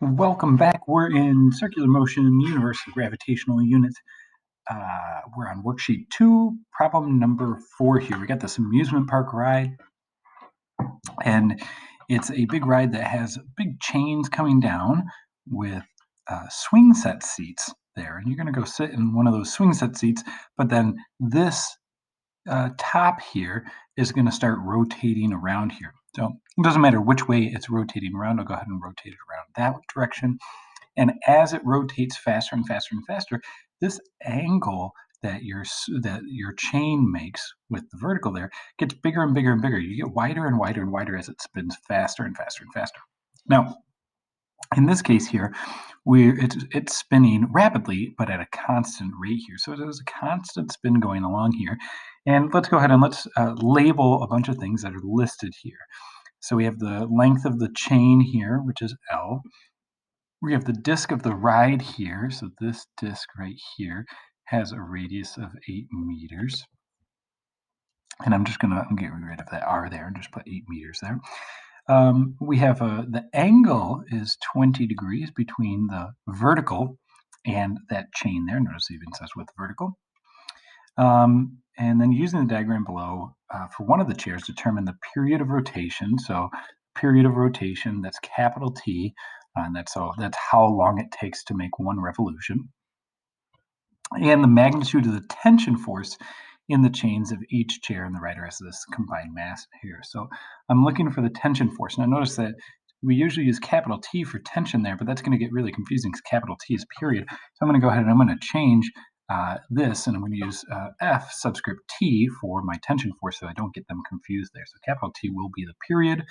Welcome back. We're in circular motion, universal gravitational units. We're on worksheet 2, problem number 4 here. We got this amusement park ride, and it's a big ride that has big chains coming down with swing set seats there. And you're going to go sit in one of those swing set seats, but then this top here is going to start rotating around here. So it doesn't matter which way it's rotating around. I'll go ahead and rotate it around that direction. And as it rotates faster and faster and faster, this angle that your chain makes with the vertical there gets bigger and bigger and bigger. You get wider and wider and wider as it spins faster and faster and faster. Now, in this case here, it's spinning rapidly, but at a constant rate here. So there's a constant spin going along here. And let's go ahead and let's label a bunch of things that are listed here. So we have the length of the chain here, which is L. We have the disk of the ride here. So this disk right here has a radius of 8 meters. And I'm just going to get rid of that R there and just put 8 meters there. We have the angle is 20 degrees between the vertical and that chain there. Notice it even says with vertical. And then using the diagram below, for one of the chairs, determine the period of rotation. So period of rotation, that's capital T, and that's how long it takes to make one revolution. And the magnitude of the tension force in the chains of each chair, and the rider has this combined mass here. So I'm looking for the tension force. Now notice that we usually use capital T for tension there, but that's going to get really confusing because capital T is period. So I'm going to go ahead and I'm going to change this, and I'm going to use F subscript T for my tension force so I don't get them confused there. So capital T will be the period,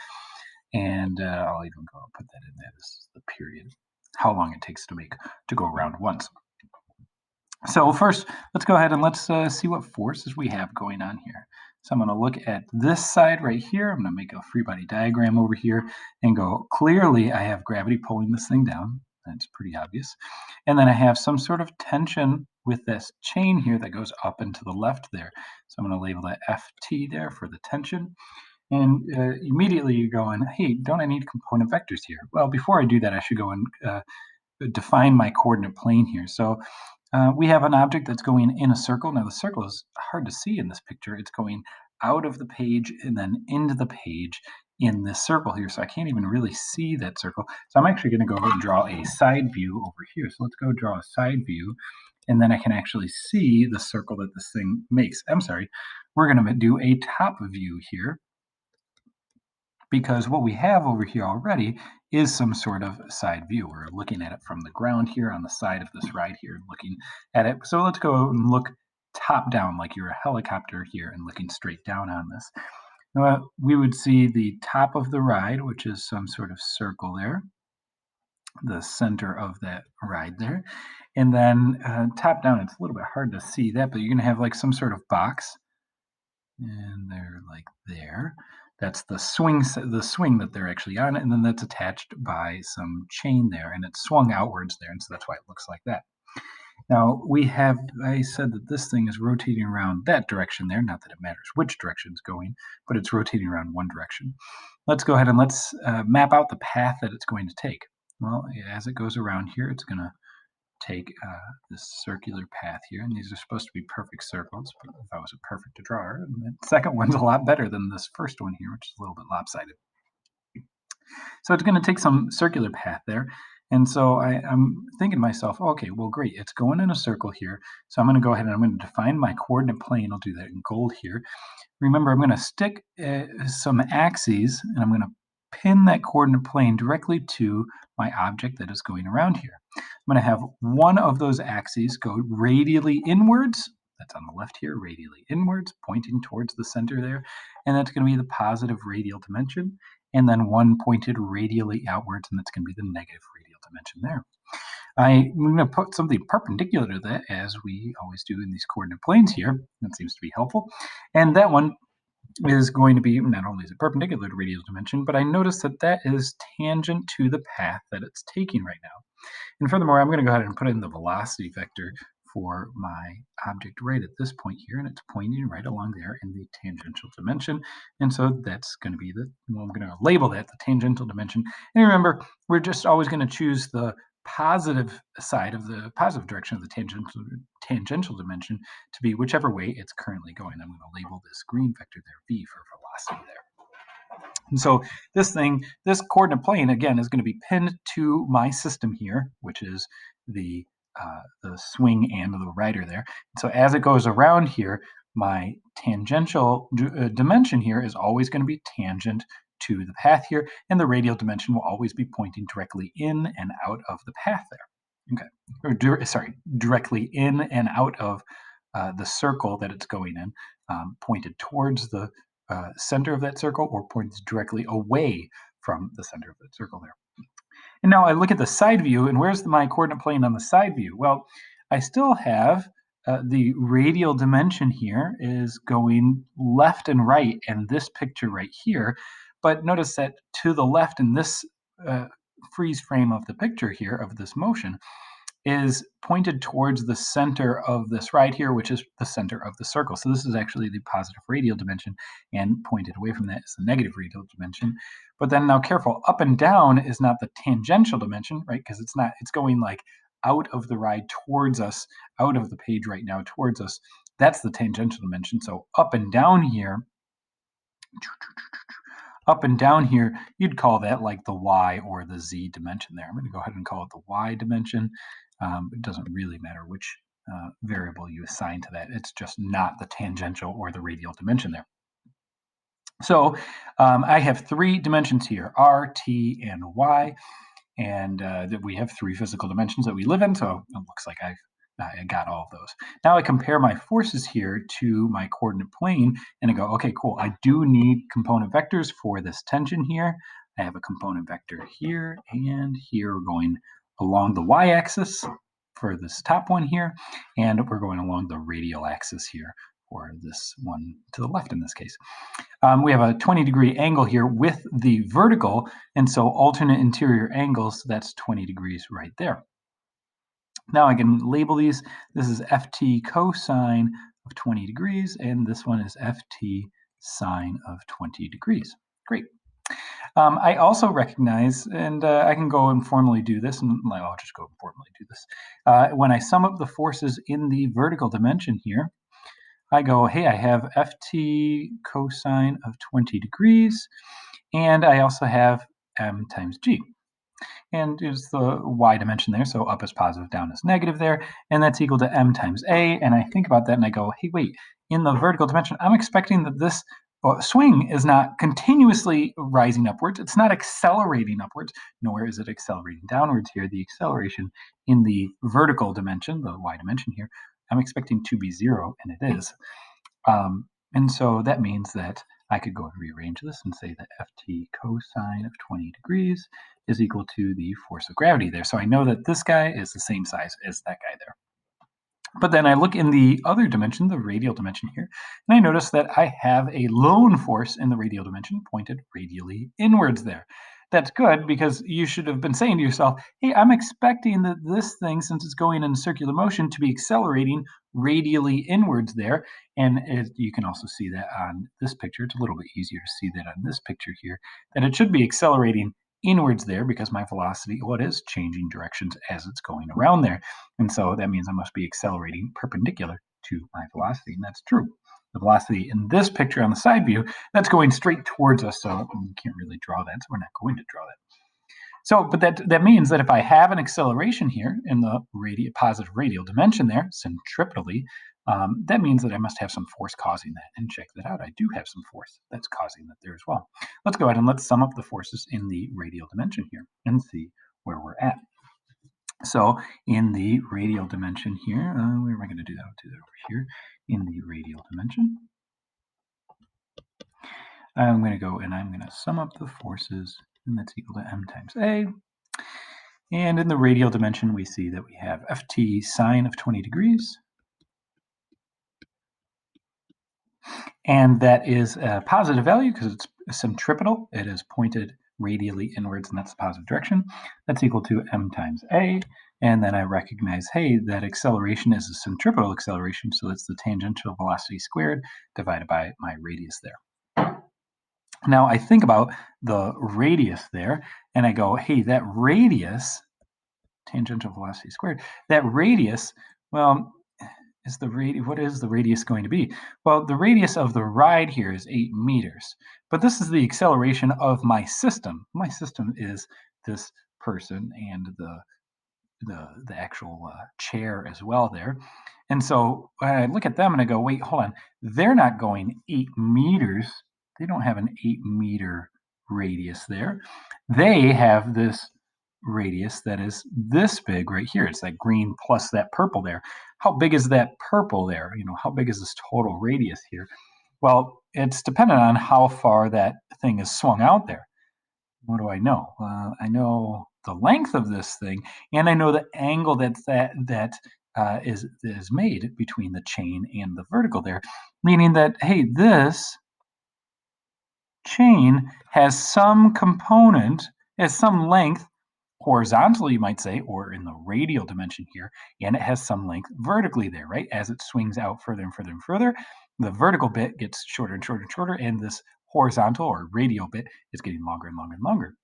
and I'll even put that in there. This is the period, how long it takes to go around once. So first, let's go ahead and let's see what forces we have going on here. So I'm going to look at this side right here. I'm going to make a free body diagram over here and go, clearly I have gravity pulling this thing down. That's pretty obvious. And then I have some sort of tension with this chain here that goes up and to the left there. So I'm going to label that FT there for the tension. And immediately you're going, hey, don't I need component vectors here? Well, before I do that, I should go and define my coordinate plane here. So we have an object that's going in a circle. Now the circle is hard to see in this picture. It's going out of the page and then into the page in this circle here. So I can't even really see that circle. So I'm actually going to go and draw a side view over here. So let's go draw a side view, and then I can actually see the circle that this thing makes. I'm sorry, we're going to do a top view here, because what we have over here already is some sort of side view. We're looking at it from the ground here on the side of this ride here, looking at it. So let's go and look top down like you're a helicopter here and looking straight down on this. Now, we would see the top of the ride, which is some sort of circle there, the center of that ride there. And then top down, it's a little bit hard to see that, but you're going to have like some sort of box. And they're like there. That's the swing that they're actually on, and then that's attached by some chain there, and it's swung outwards there, and so that's why it looks like that. Now I said that this thing is rotating around that direction there, not that it matters which direction it's going, but it's rotating around one direction. Let's go ahead and let's map out the path that it's going to take. Well, as it goes around here, it's going to take this circular path here, and these are supposed to be perfect circles, but if I was a perfect drawer, the second one's a lot better than this first one here, which is a little bit lopsided. So it's going to take some circular path there, and so I'm thinking to myself, okay, well, great, it's going in a circle here, so I'm going to go ahead and I'm going to define my coordinate plane. I'll do that in gold here. Remember, I'm going to stick some axes, and I'm going to pin that coordinate plane directly to my object that is going around here. I'm going to have one of those axes go radially inwards. That's on the left here, radially inwards, pointing towards the center there. And that's going to be the positive radial dimension. And then one pointed radially outwards, and that's going to be the negative radial dimension there. I'm going to put something perpendicular to that, as we always do in these coordinate planes here. That seems to be helpful. And that one is going to be, not only is it perpendicular to radial dimension, but I notice that that is tangent to the path that it's taking right now. And furthermore, I'm going to go ahead and put in the velocity vector for my object right at this point here, and it's pointing right along there in the tangential dimension. And so that's going to be I'm going to label that the tangential dimension. And remember, we're just always going to choose the positive side of the positive direction of the tangential dimension to be whichever way it's currently going. I'm going to label this green vector there V for velocity there. And so this coordinate plane, again, is going to be pinned to my system here, which is the swing and the rider there. So as it goes around here, my tangential dimension here is always going to be tangent to the path here, and the radial dimension will always be pointing directly in and out of the path there. Okay, or directly in and out of the circle that it's going in, pointed towards the center of that circle or points directly away from the center of that circle there. And now I look at the side view, and where's my coordinate plane on the side view? Well, I still have the radial dimension here is going left and right in this picture right here. But notice that to the left in this freeze frame of the picture here of this motion is pointed towards the center of this right here, which is the center of the circle. So this is actually the positive radial dimension, and pointed away from that is the negative radial dimension. But then now careful, up and down is not the tangential dimension, right? Because it's going like out of the ride towards us, out of the page right now towards us. That's the tangential dimension. So up and down here, you'd call that like the y or the z dimension there. I'm going to go ahead and call it the y dimension. It doesn't really matter which variable you assign to that. It's just not the tangential or the radial dimension there. So I have three dimensions here, r, t, and y, and we have three physical dimensions that we live in, so it looks like I got all of those. Now I compare my forces here to my coordinate plane, and I go, okay, cool. I do need component vectors for this tension here. I have a component vector here and here going along the y-axis for this top one here, and we're going along the radial axis here for this one to the left in this case. We have a 20-degree angle here with the vertical, and so alternate interior angles, that's 20 degrees right there. Now I can label these. This is ft cosine of 20 degrees, and this one is ft sine of 20 degrees. Great. I also recognize, and I can go and formally do this, and I'll just go and formally do this. When I sum up the forces in the vertical dimension here, I go, hey, I have ft cosine of 20 degrees, and I also have m times g. And it's the y dimension there, so up is positive, down is negative there, and that's equal to m times a, and I think about that and I go, hey, wait, in the vertical dimension, I'm expecting that this swing is not continuously rising upwards, it's not accelerating upwards, nor is it accelerating downwards here. The acceleration in the vertical dimension, the y dimension here, I'm expecting to be 0, and it is. And so that means that I could go and rearrange this and say that ft cosine of 20 degrees is equal to the force of gravity there. So I know that this guy is the same size as that guy there. But then I look in the other dimension, the radial dimension here, and I notice that I have a lone force in the radial dimension pointed radially inwards there. That's good, because you should have been saying to yourself, hey, I'm expecting that this thing, since it's going in circular motion, to be accelerating radially inwards there. And you can also see that on this picture. It's a little bit easier to see that on this picture here, that it should be accelerating inwards there because my velocity, well, it is changing directions as it's going around there. And so that means I must be accelerating perpendicular to my velocity, and that's true. The velocity in this picture on the side view, that's going straight towards us, so we can't really draw that, so we're not going to draw that. So, but that means that if I have an acceleration here in the positive radial dimension there, centripetally, that means that I must have some force causing that. And check that out. I do have some force that's causing that there as well. Let's go ahead and let's sum up the forces in the radial dimension here and see where we're at. So in the radial dimension here, where am I going to do that? I'll do that over here in the radial dimension. I'm going to go and I'm going to sum up the forces, and that's equal to m times a. And in the radial dimension, we see that we have ft sine of 20 degrees. And that is a positive value because it's centripetal. It is pointed radially inwards, and that's the positive direction. That's equal to m times a. And then I recognize, hey, that acceleration is a centripetal acceleration, so it's the tangential velocity squared divided by my radius there. Now I think about the radius there, and I go, hey, that radius, tangential velocity squared, that radius, well, what is the radius going to be? Well, the radius of the ride here is 8 meters, but this is the acceleration of my system. My system is this person and the actual chair as well there. And so when I look at them and I go, wait, hold on, they're not going 8 meters. They don't have an 8-meter radius there. They have this radius that is this big right here. It's that green plus that purple there. How big is that purple there? How big is this total radius here? Well, it's dependent on how far that thing is swung out there. What do I know? I know the length of this thing, and I know the angle that is made between the chain and the vertical there, meaning that, hey, this chain has some component, has some length horizontally, you might say, or in the radial dimension here, and it has some length vertically there, right? As it swings out further and further and further, the vertical bit gets shorter and shorter and shorter, and this horizontal or radial bit is getting longer and longer and longer.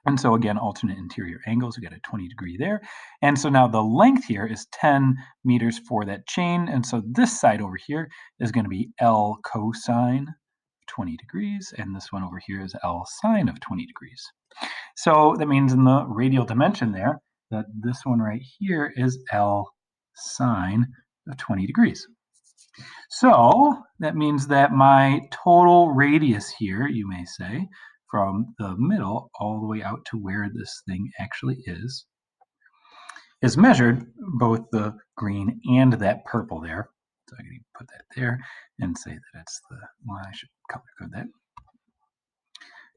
And so again, alternate interior angles, we got a 20-degree there. And so now the length here is 10 meters for that chain. And so this side over here is going to be L cosine 20 degrees, and this one over here is L sine of 20 degrees. So that means in the radial dimension there, that this one right here is L sine of 20 degrees. So that means that my total radius here, you may say, from the middle all the way out to where this thing actually is measured, both the green and that purple there. So I can put that there and say that it's I should color code that.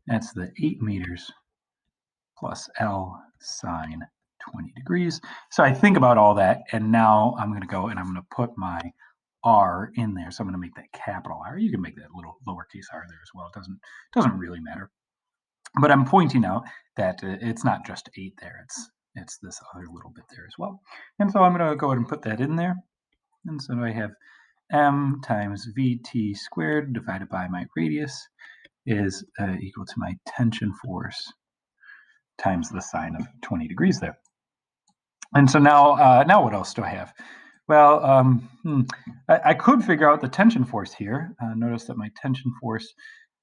That's the 8 meters plus L sine 20 degrees. So I think about all that, and now I'm going to go and I'm going to put my R in there. So I'm going to make that capital R. You can make that little lowercase r there as well. It doesn't really matter. But I'm pointing out that it's not just 8 there. It's this other little bit there as well. And so I'm going to go ahead and put that in there. And so I have m times vt squared divided by my radius is equal to my tension force times the sine of 20 degrees there. And so now what else do I have? Well, I could figure out the tension force here. Notice that my tension force,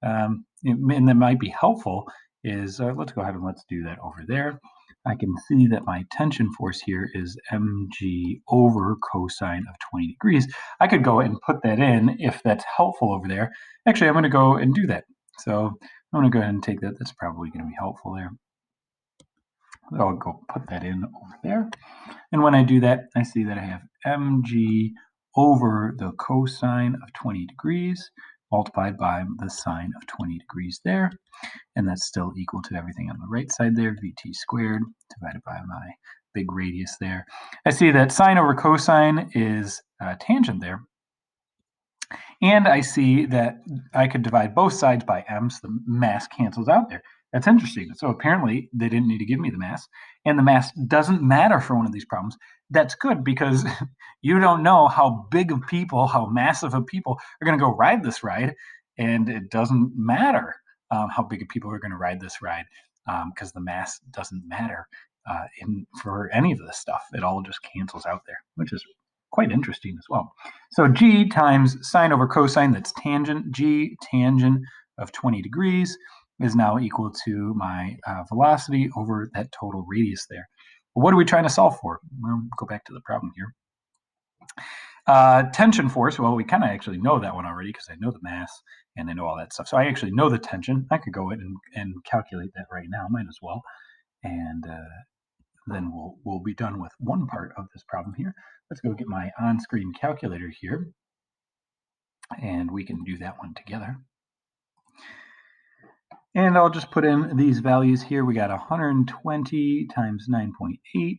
and that might be helpful, is let's go ahead and let's do that over there. I can see that my tension force here is mg over cosine of 20 degrees. I could go and put that in if that's helpful over there. Actually, I'm going to go and do that. So I'm going to go ahead and take that. That's probably going to be helpful there. I'll go put that in over there. And when I do that, I see that I have mg over the cosine of 20 degrees multiplied by the sine of 20 degrees there. And that's still equal to everything on the right side there, vt squared divided by my big radius there. I see that sine over cosine is tangent there. And I see that I could divide both sides by m, so the mass cancels out there. That's interesting. So apparently they didn't need to give me the mass, and the mass doesn't matter for one of these problems. That's good, because you don't know how big of people, how massive of people are going to go ride this ride, and it doesn't matter how big of people are going to ride this ride, because the mass doesn't matter for any of this stuff. It all just cancels out there, which is quite interesting as well. So g times sine over cosine, that's tangent, g tangent of 20 degrees is now equal to my velocity over that total radius there. Well, what are we trying to solve for? Well, go back to the problem here. Tension force, well, we kind of actually know that one already because I know the mass and I know all that stuff. So I actually know the tension. I could go in and calculate that right now, might as well. And then we'll be done with one part of this problem here. Let's go get my on-screen calculator here, and we can do that one together. And I'll just put in these values here. We got 120 times 9.8,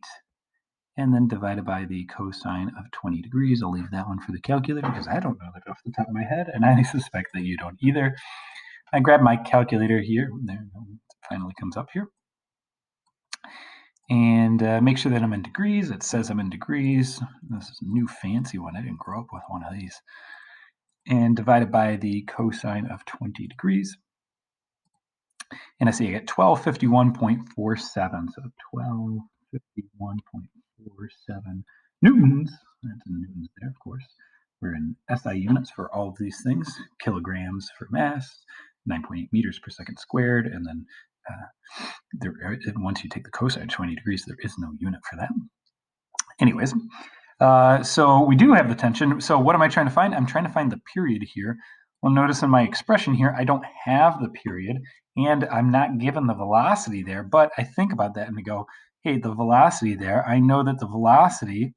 and then divided by the cosine of 20 degrees. I'll leave that one for the calculator because I don't know that off the top of my head, and I suspect that you don't either. I grab my calculator here. There, finally comes up here. And make sure that I'm in degrees. It says I'm in degrees. This is a new fancy one. I didn't grow up with one of these. And divided by the cosine of 20 degrees. And I see I get 1251.47. So 1251.47 newtons. That's in newtons there, of course. We're in SI units for all of these things. Kilograms for mass, 9.8 meters per second squared. And then once you take the cosine of 20 degrees, there is no unit for that. Anyways, so we do have the tension. So what am I trying to find? I'm trying to find the period here. Well, notice in my expression here, I don't have the period, and I'm not given the velocity there. But I think about that and I go, hey, the velocity there, I know that the velocity,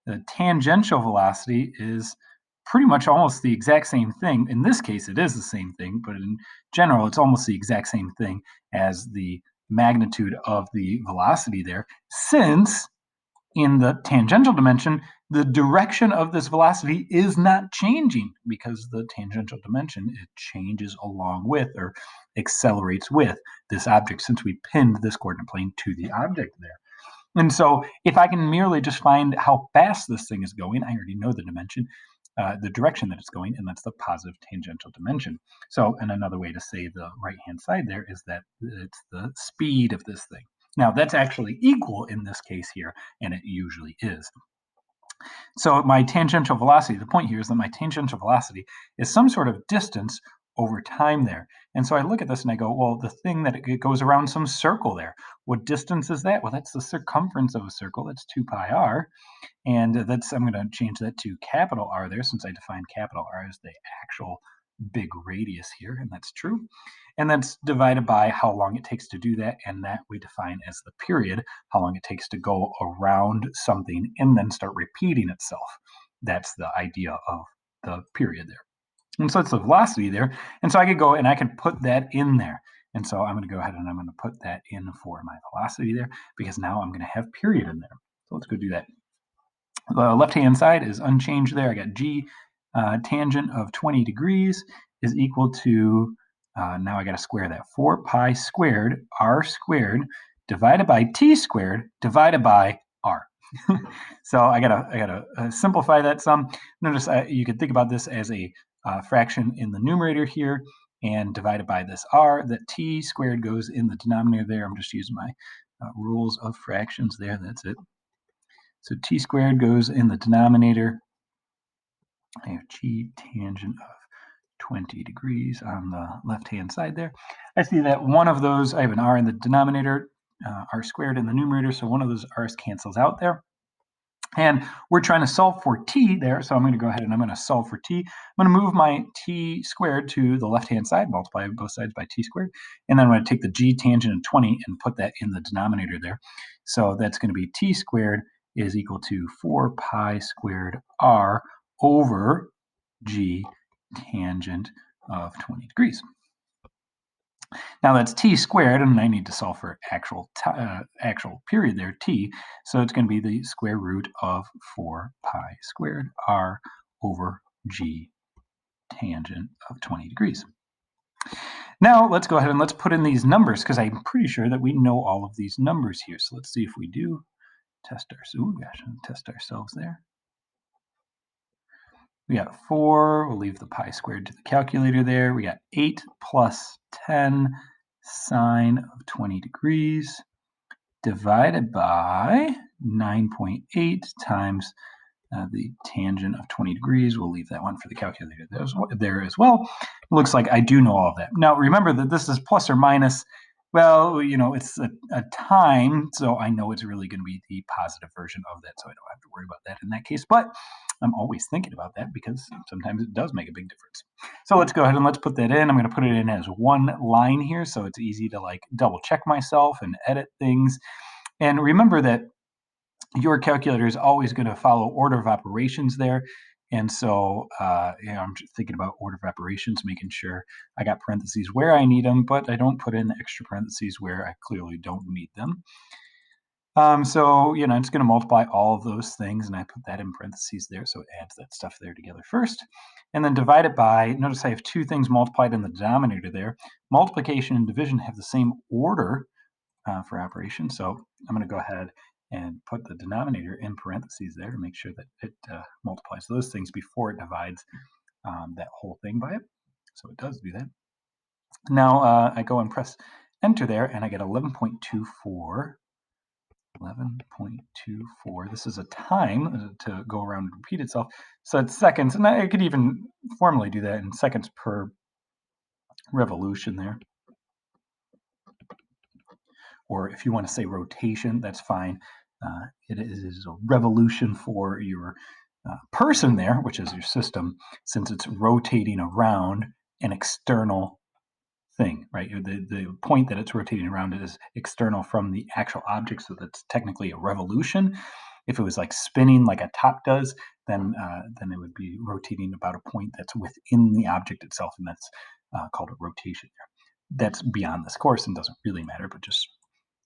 the tangential velocity, is pretty much almost the exact same thing. In this case, it is the same thing, but in general, it's almost the exact same thing as the magnitude of the velocity there, since in the tangential dimension, the direction of this velocity is not changing, because the tangential dimension, it changes along with, or accelerates with, this object, since we pinned this coordinate plane to the object there. And so if I can merely just find how fast this thing is going, I already know the dimension, the direction that it's going, and that's the positive tangential dimension. So, and another way to say the right-hand side there is that it's the speed of this thing. Now, that's actually equal in this case here, and it usually is. So my tangential velocity, the point here is that my tangential velocity is some sort of distance over time there. And so I look at this and I go, well, the thing that it goes around some circle there. What distance is that? Well, that's the circumference of a circle. That's 2 pi r. And that's, I'm going to change that to capital R there, since I define capital R as the actual big radius here, and that's true. And that's divided by how long it takes to do that, and that we define as the period, how long it takes to go around something and then start repeating itself. That's the idea of the period there. And so it's the velocity there. And so I could go and I can put that in there. And so I'm going to go ahead and I'm going to put that in for my velocity there, because now I'm going to have period in there. So let's go do that. The left-hand side is unchanged there. I got G tangent of 20 degrees is equal to, now I got to square that, 4 pi squared r squared divided by t squared divided by r. So I gotta simplify that sum. Notice you could think about this as a fraction in the numerator here, and divided by this r. That t squared goes in the denominator there. I'm just using my rules of fractions there. That's it. So t squared goes in the denominator. I have g tangent of 20 degrees on the left-hand side there. I see that one of those, I have an r in the denominator, r squared in the numerator, so one of those r's cancels out there. And we're trying to solve for t there, so I'm going to go ahead and I'm going to solve for t. I'm going to move my t squared to the left-hand side, multiply both sides by t squared, and then I'm going to take the g tangent of 20 and put that in the denominator there. So that's going to be t squared is equal to 4 pi squared r over g tangent of 20 degrees. Now that's t squared, and I need to solve for actual period there, t. So it's going to be the square root of 4 pi squared r over g tangent of 20 degrees. Now let's go ahead and let's put in these numbers, because I'm pretty sure that we know all of these numbers here. So let's see if we do test ourselves there. We got 4, we'll leave the pi squared to the calculator there. We got 8 plus 10 sine of 20 degrees divided by 9.8 times the tangent of 20 degrees. We'll leave that one for the calculator there as well. It looks like I do know all of that. Now remember that this is plus or minus. Well, you know, it's a time, so I know it's really going to be the positive version of that, so I don't have to worry about that in that case. But I'm always thinking about that, because sometimes it does make a big difference. So let's go ahead and let's put that in. I'm going to put it in as one line here, so it's easy to like double check myself and edit things. And remember that your calculator is always going to follow order of operations there. And so you know, I'm just thinking about order of operations, making sure I got parentheses where I need them, but I don't put in extra parentheses where I clearly don't need them. So, it's going to multiply all of those things, and I put that in parentheses there, so it adds that stuff there together first. And then divide it by, notice I have two things multiplied in the denominator there. Multiplication and division have the same order for operation, so I'm going to go ahead and put the denominator in parentheses there to make sure that it multiplies those things before it divides that whole thing by it. So it does do that. Now I go and press enter there, and I get 11.24. 11.24. This is a time to go around and repeat itself. So it's seconds, and I could even formally do that in seconds per revolution there. Or if you want to say rotation, that's fine. It is a revolution for your person there, which is your system, since it's rotating around an external thing, right? The point that it's rotating around is external from the actual object, so that's technically a revolution. If it was like spinning like a top does, then it would be rotating about a point that's within the object itself, and that's called a rotation. That's beyond this course and doesn't really matter, but just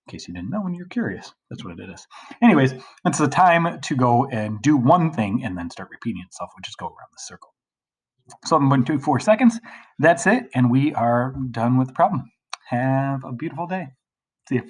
in case you didn't know and you're curious, that's what it is. Anyways, it's the time to go and do one thing and then start repeating itself, which is go around the circle. 7.24 seconds. That's it, and we are done with the problem. Have a beautiful day. See you.